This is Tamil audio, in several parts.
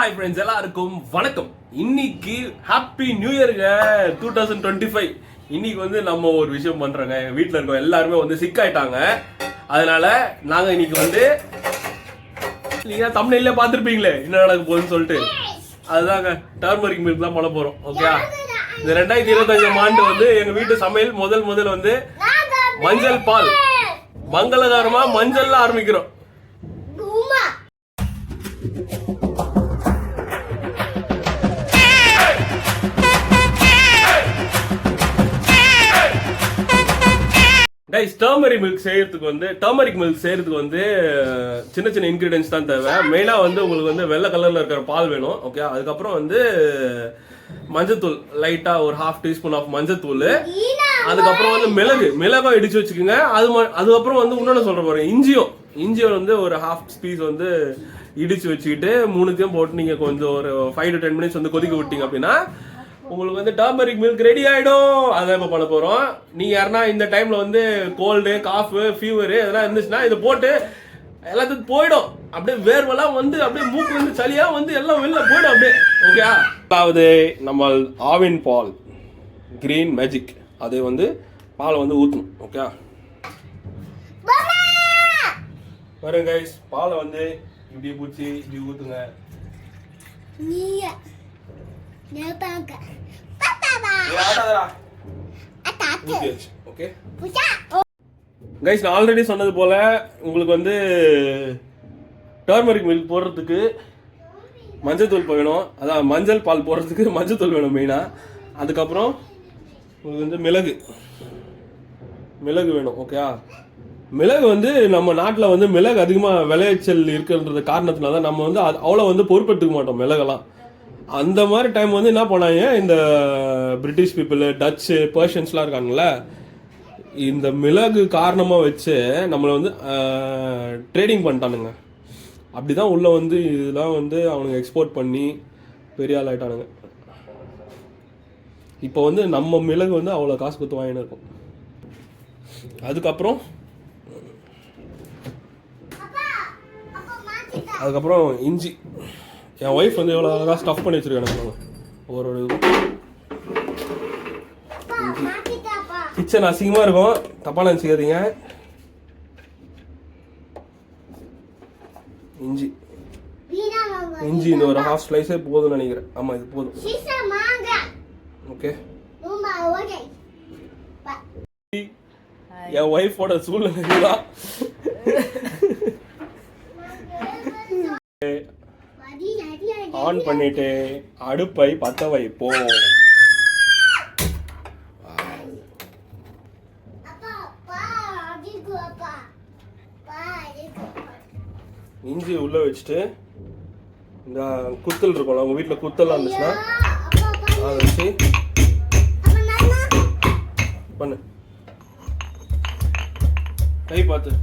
ஹாய் ஃப்ரெண்ட்ஸ், எல்லாருக்கும் வணக்கம். இன்னைக்கு ஹாப்பி நியூ இயருங்க 2025. இன்னைக்கு வந்து நம்ம ஒரு விஷயம் பண்றோங்க. எங்க வீட்டில் இருக்கோம் எல்லாருமே வந்து சிக் ஆயிட்டாங்க. அதனால நாங்க இன்னைக்கு வந்து நீங்க தமிழ்ல பார்த்துருப்பீங்களே என்ன நடக்க போகுதுன்னு சொல்லிட்டு, அதுதாங்க டர்மரிக் மில்க் தான் பண்ண போறோம். ஓகே, இந்த 2025 ஆண்டு வந்து எங்க வீட்டு சமையல் முதல் வந்து மஞ்சள் பால், மங்களகரமா மஞ்சள்ல ஆரம்பிக்கிறோம். கைஸ், டர்மரிக் மில்க் செய்யறதுக்கு வந்து சின்ன சின்ன இன்கிரீடியன்ஸ் தான் தேவை. மெயினா வந்து உங்களுக்கு வந்து வெள்ளை கலர்ல இருக்கிற பால் வேணும். ஓகே, அதுக்கப்புறம் வந்து மஞ்சத்தூள், லைட்டா ஒரு 1/2 டீஸ்பூன் ஆஃப் மஞ்சத்தூள், அதுக்கப்புறம் வந்து மிளகாய் இடிச்சு வச்சுக்கோங்க. அதுக்கப்புறம் வந்து இன்னொன்னு சொல்ற போறேன், இஞ்சியும் வந்து ஒரு 1/2 பீஸ் வந்து இடிச்சு வச்சுக்கிட்டு மூணுத்தையும் போட்டு நீங்க கொஞ்சம் ஒரு 5 to 10 minutes வந்து கொதிக்க விட்டீங்க அப்படின்னா உங்களுக்கு வந்து டர்மரிக் மில்க் ரெடி ஆயிடும். அதான் இப்ப பண்ண போறோம். நீங்க யாருன்னா இந்த டைம்ல வந்து கோல்டு, காஃப், ஃபீவர் இதெல்லாம் இருந்துச்சுன்னா இதை போட்டு எல்லாத்துக்கும் போயிடும். அப்படியே வேர்வெல்லாம் வந்து அப்படியே மூக்கு வந்து சளியா வந்து எல்லாம் வெளில போயிடும் அப்படியே. ஓகே, அதாவது நம்ம ஆவின் பால் கிரீன் மேஜிக், அதை வந்து பாலை வந்து ஊற்றணும். ஓகே, பாருங்க கைஸ், பாலை வந்து இப்படி பூச்சி இப்படி ஊற்றுங்க. கைஸ், நான் ஆல்ரெடி சொன்னது போல உங்களுக்கு வந்து டர்மரிக் மில்க் போடுறதுக்கு மஞ்சள் தூள் வேணும். அதான் மஞ்சள் பால் போடுறதுக்கு மஞ்சள் தூள் வேணும் மெயினா. அதுக்கப்புறம் உங்களுக்கு வந்து மிளகு வேணும். ஓகே, மிளகு வந்து நம்ம நாட்டில் வந்து மிளகு அதிகமாக விளைச்சல் இருக்குன்றது காரணத்தினால தான் நம்ம வந்து அவ்வளோ வந்து பொறுப்பெடுத்துக்க மாட்டோம் மிளகெல்லாம். அந்த மாதிரி டைம் வந்து என்ன பண்ணாங்க, இந்த பிரிட்டிஷ் பீப்புள், டச்சு, பர்ஷியன்ஸ்லாம் இருக்காங்கல்ல, இந்த மிளகு காரணமாக வச்சு நம்மளை வந்து ட்ரேடிங் பண்ணிட்டானுங்க. அப்படி தான் உள்ளே வந்து இதெல்லாம் வந்து அவனுங்க எக்ஸ்போர்ட் பண்ணி பெரிய ஆள் ஆகிட்டானுங்க. இப்போ வந்து நம்ம மிளகு வந்து அவ்வளோ காசு கொடுத்து வாங்கின்னு இருக்கோம். அதுக்கப்புறம் இஞ்சி. என் ஒய்ஃப் வந்து எவ்வளோ அழகாக ஸ்டஃப் பண்ணி வச்சுருக்காங்க ஒரு கிச்சன் அசிங்கமாக இருக்கும், தப்பாக நினச்சிக்காதீங்க. இஞ்சி இந்த ஒரு 1/2 ஸ்லைஸே போதும்னு நினைக்கிறேன். ஆமாம், இது போதும். ஓகே, என் ஒய்ஃபோட சூழ்நிலை தான். ஆன் பண்ணிட்டு அடுப்பை பற்ற வைப்போம். இஞ்சி உள்ள வச்சுட்டு இந்த குத்தல் இருக்கும்ல, உங்க வீட்டில் குத்தலாம் இருந்துச்சுன்னா அதை வச்சு பண்ணு. கை பார்த்து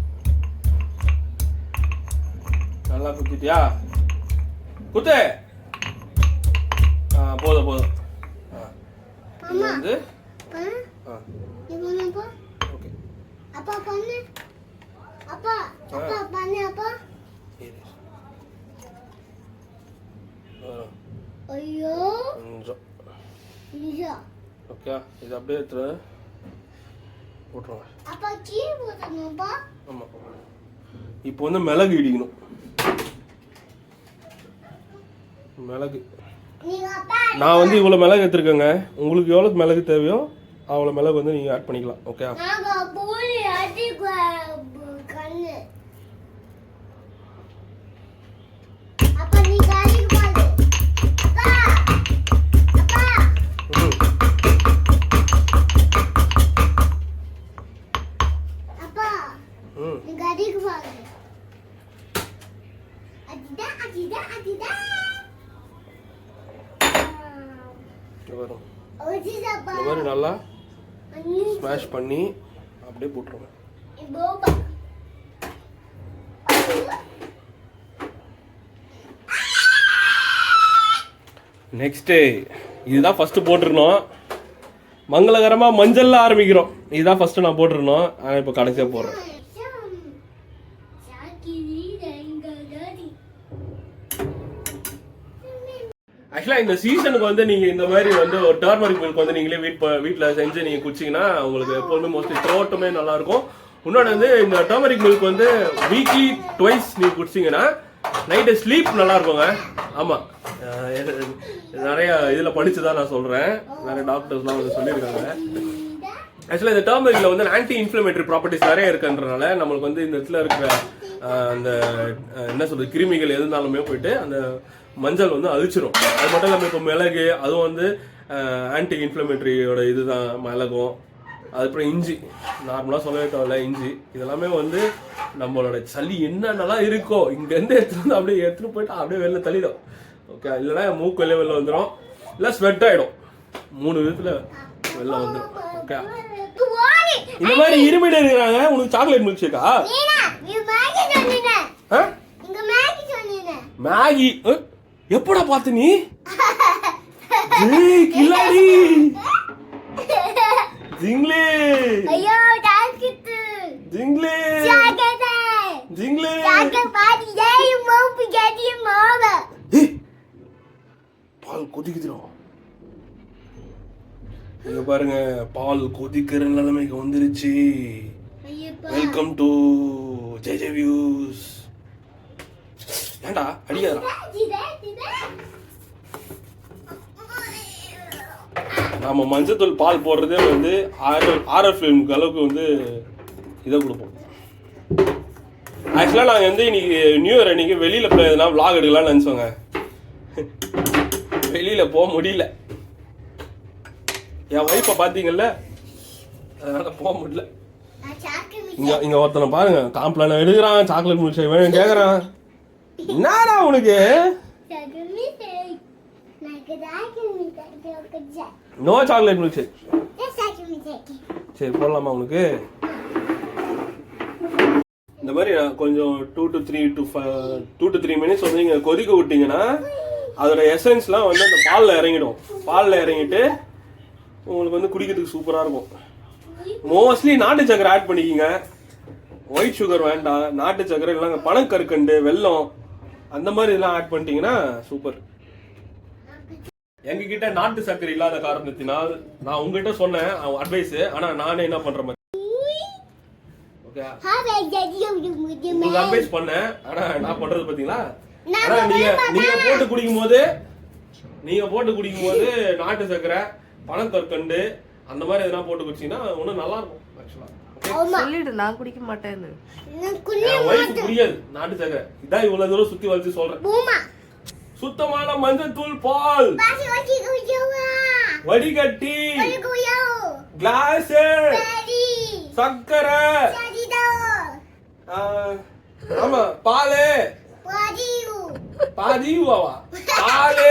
நல்லா குத்திட்டியா? குத்து. போதும் இது வந்து ஓகே. அப்பா பண்ணு. அப்பா பண்ணு. அப்பா ஐயோ ஓகே, இது அப்படியே எடுத்து போட்டுருங்க. அப்பா கீழே போடணும்பா. ஆமாம், இப்போ வந்து மிளகு இடிக்கணும். மிளகு நான் வந்து இவ்வளோ மிளகு எடுத்துருக்கேங்க. உங்களுக்கு எவ்வளோ மிளகு தேவையோ அவ்வளோ மிளகு வந்து நீங்கள் ஆட் பண்ணிக்கலாம். ஓகே, வரும். இந்த மாதிரி நல்லா ஸ்மாஷ் பண்ணி அப்படியே போட்டுருவேன். நெக்ஸ்ட் இதுதான் ஃபர்ஸ்ட் போட்டுருக்கணும். மங்களகரமா மஞ்சள்ல ஆரம்பிக்கிறோம். இதுதான் ஃபர்ஸ்ட் நான் போட்டுருக்கணும். ஆனால் இப்போ கடைசியாக போடுறேன். ஆக்சுவலா இந்த சீசனுக்கு வந்து நீங்க இந்த மாதிரி வந்து ஒரு டர்மரிக் மில்க் வந்து நீங்களே வீட்டில் செஞ்சு நீங்க குடிச்சீங்கன்னா உங்களுக்கு எப்போதுமே மோஸ்ட்லி த்ரோட்டுமே நல்லா இருக்கும். இன்னொன்று வந்து இந்த டர்மரிக் மில்க் வந்து வீக்லி ட்வைஸ் நீங்க குடிச்சிங்கன்னா நைட்டு ஸ்லீப் நல்லா இருக்குங்க. ஆமாம், நிறைய இதில் படித்து தான் நான் சொல்கிறேன். நிறைய டாக்டர்ஸ்லாம் வந்து சொல்லியிருக்காங்க. ஆக்சுவலாக இந்த டர்மரிக்கில் வந்து ஆன்டி இன்ஃப்ளமேட்டரி ப்ராப்பர்ட்டிஸ் நிறைய இருக்குன்றனால நம்மளுக்கு வந்து இந்த இடத்துல இருக்கிற அந்த என்ன சொல்றது கிருமிகள் எதுனாலுமே போயிட்டு அந்த மஞ்சள் வந்து அழிச்சிரும். அது மட்டும் இல்லாமல் இப்போ மிளகு அதுவும் வந்து ஆன்டி இன்ஃப்ளமேட்டரியோட இதுதான் மிளகும். அதுக்கப்புறம் இஞ்சி, நார்மலாக சொல்லவே தேவையில்ல, இஞ்சி இதெல்லாமே வந்து நம்மளோட சளி என்னென்னலாம் இருக்கோ இங்கேருந்து எடுத்துகிட்டு வந்து அப்படியே எடுத்துகிட்டு போயிட்டு அப்படியே வெளில தள்ளிடும். ஓகே, இல்லைன்னா மூக்கு வெளில வந்துடும், இல்லை ஸ்வெட் ஆகிடும். 3 விதத்தில் வெளில வந்துடும். ஓகே, இந்த மாதிரி இருமிட்டு இருக்கிறாங்க. உனக்கு சாக்லேட் மில்க் ஷேக்கா? மேகி எப்படா பார்த்து நீ? கில்லாடி ஜிங்லே ஐயோ டாக்கிட்டு ஜிங்லே ஜிங்லே பாதி ஏய் மோப்பு கேடி மாவ பால் கொதிக்குதுடா. இங்க பாருங்க, பால் கொதிக்கிற நிலைமைக்கு வந்துருச்சு. Welcome to J views. ஏண்டா அடியாதா? நம்ம மஞ்சத்தூள் பால் போடுறதே வந்து ஆர்ஆர் ஃபிலிம்க்கு அளவுக்கு வந்து இதை கொடுப்போம். ஆக்சுவலாக நாங்கள் வந்து இன்னைக்கு நியூ இயர் அன்னைக்கு வெளியில் போய் எதனா விளாக் எடுக்கலாம்னு நினச்சோங்க. வெளியில் போக முடியல. என் ஒய்ஃபை பார்த்தீங்கல்ல, அதனால போக முடியல. இங்கே ஒருத்தனை பாருங்க, காம்ப்ளான் எடுக்கிறான், சாக்லேட் மில்க் ஷேக் வேணும் கேட்குறான். என்னடா உனக்கு? No chocolate milkshake. சரி போடலாமா உனக்கு? இந்த மாதிரி கொஞ்சம் 2 to 3 மினிட்ஸ் வந்து நீங்கள் கொதிக்க விட்டீங்கன்னா அதோட எசன்ஸ்லாம் வந்து அந்த பாலில் இறங்கிடும். பாலில் இறங்கிட்டு உங்களுக்கு வந்து குடிக்கிறதுக்கு சூப்பராக இருக்கும். மோஸ்ட்லி நாட்டு சக்கரை ஆட் பண்ணிக்கிங்க. ஒயிட் சுகர் வேண்டாம். நாட்டு சக்கரை இல்லைங்க பனக்கற்கண்டு, வெல்லம் அந்த மாதிரி இதெல்லாம் ஆட் பண்ணிட்டீங்கன்னா சூப்பர். எங்ககிட்ட நாட்டு சக்கரை இல்லாத காரணத்தினால் நான் உங்ககிட்ட சொன்னேன் அட்வைஸ். ஆனா நானே என்ன பண்றேன், உங்களுக்கு அட்வைஸ் பண்ணேன், ஆனா நான் பண்றது பாத்தீங்களா? ஆனா நீங்க போட்டு குடிக்கும் போது நாட்டு சக்கரை, பனக்கற்கண்டு அந்த மாதிரி எதனா போட்டு குடிச்சீங்கன்னா இன்னும் நல்லா இருக்கும். ஆக்சுவலா சொல்லிடு, நான் குடிக்க மாட்டேன்னு. புரியாது நாட்டு சக்கரை. இதான் இவ்வளவு தூரம் சுத்தி வச்சு சொல்றேன். சுத்தமான மஞ்சள் தூள் பால், வடிகட்டி, கிளாஸ், சக்கரை, ஆமா பாலு, பாதியுவா பாலு,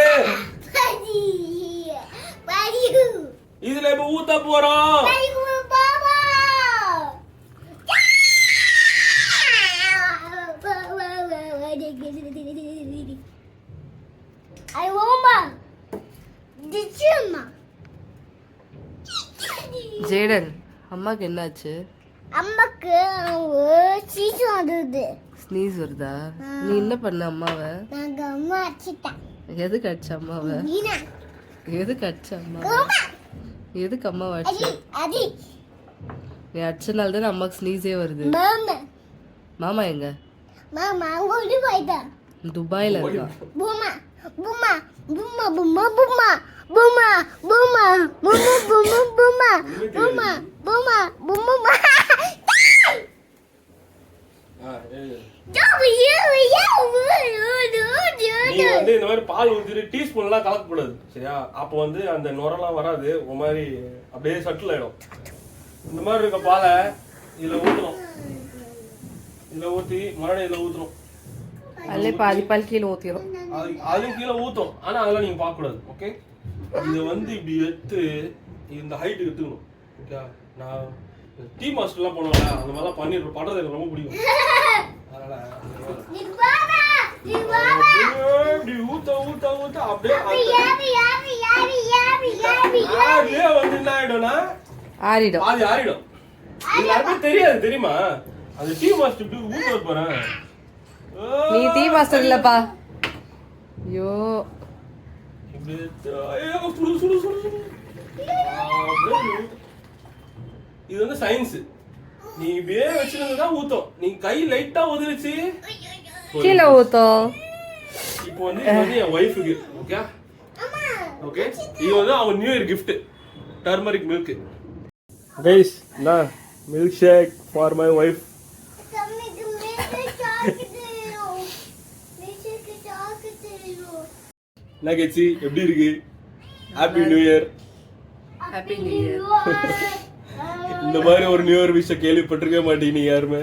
இதுல இப்ப ஊத்த போறோம். ஜேடன், அம்மாக்கு என்னாச்சு? அம்மாக்கு ஸ்னீஸ் வருது. ஸ்னீஸ் வருதா? நீ என்ன பண்ண அம்மாவை? நாங்க அம்மா அடிச்சிட்டேன். எதுக்கு அடிச்ச அம்மாவை? எதுக்கு அடிச்ச அம்மாவை? எதுக்கு அம்மாவை அடிச்ச? நீ அடிச்சனால தானே அம்மாக்கு ஸ்னீஸே வருது. மாமா எங்க? மாமா ஓடி போயிட்டா. துபாயில இருக்கா. பூமா பூமா பூமா பூமா பூமா பூமா பூமா பூமா பூமா பூமா பூமா பூமா இந்த மாதிரி பால் ஊத்திட்டு டீஸ்பூன் எல்லாம் கலக்கக்கூடாது, சரியா? அப்போ வந்து அந்த நுரெல்லாம் வராது, ஒரு மாதிரி அப்படியே சட்டில் ஆயிடும். இந்த மாதிரி இருக்க பாலை இதுல ஊத்தணும். இதுல ஊத்தி மறுபடியும் இதுல ஊத்தணும். அதுல பாதி பால் கீழே ஊத்திரும். அதுவும் கீழே ஊத்தும். ஆனா அதெல்லாம் நீங்க பார்க்க கூடாது. ஓகே, இது வந்து இப்படி எடுத்து இந்த ஹைட்டுக்கு எடுத்துக்கணும். ஓகே, நான் டீ மாஸ்டர்லாம் பண்ணுவாங்க, அந்த மாதிரிலாம் பண்ணிடுறோம். பண்றது எனக்கு ரொம்ப பிடிக்கும். அதனால இப்படி ஊத்த ஊத்த ஊத்த அப்படியே வந்து என்ன ஆயிடும்னா ஆறிடும். பாதி ஆறிடும். எல்லாருக்கும் தெரியாது, தெரியுமா? அது டீ மாஸ்டர் இப்படி ஊத்த போறேன். நீ டீ மாஸ்டர் இல்லப்பா. ஐயோ, இது வந்து சயின்ஸ். நீ இப்படியே வச்சிருந்தா ஊத்தும். நீ கை லைட்டா உதிரிச்சு கீழே ஊத்தும். இப்போ வந்து இது வந்து என் ஒய்ஃபுக்கு. ஓகே ஓகே, இது வந்து அவங்க new year gift. Turmeric milk. Guys, நான் milk shake for my wife. நகேச்சி எப்படி இருக்கு? Happy new year. Happy new year. இந்த மாதிரி ஒரு நியூ இயர் விஷயம் கேள்விப்பட்டிருக்க மாட்டீங்க யாருமே.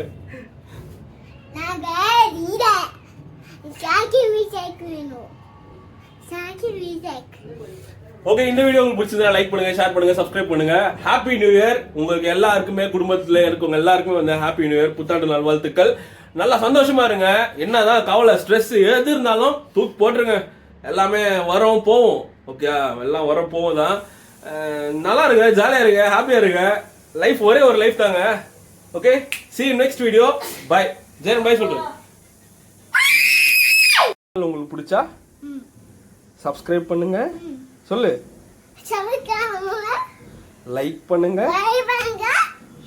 ஓகே, இந்த வீடியோ உங்களுக்கு பிடிச்சதா லைக் பண்ணுங்க, ஷேர் பண்ணுங்க, சப்ஸ்கிரைப் பண்ணுங்க. Happy new year. உங்களுக்கு எல்லாருக்குமே, குடும்பத்துல இருக்கவங்க எல்லாருக்குமே வந்து ஹாப்பி நியூ இயர், புத்தாண்டு நாள் வாழ்த்துக்கள். நல்லா சந்தோஷமா இருங்க. என்னதான் கவலை, ஸ்ட்ரெஸ் எது இருந்தாலும் தூக்கி போட்டுருங்க. எல்லாமே வரும் போவோம். ஓகே, எல்லாம் வரும் போவோம் தான். நல்லா இருங்க, ஜாலியா இருங்க, ஹாப்பியா இருங்க. லைஃப் ஒரே ஒரு லைஃப் தாங்க. Okay, see you next video. Bye. Jayan bye சொல்றேன். உங்களுக்கு பிடிச்சா சப்ஸ்கிரைப் பண்ணுங்க. சொல்லு. லைக் பண்ணுங்க,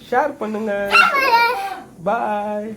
ஷேர் பண்ணுங்க. பாய்.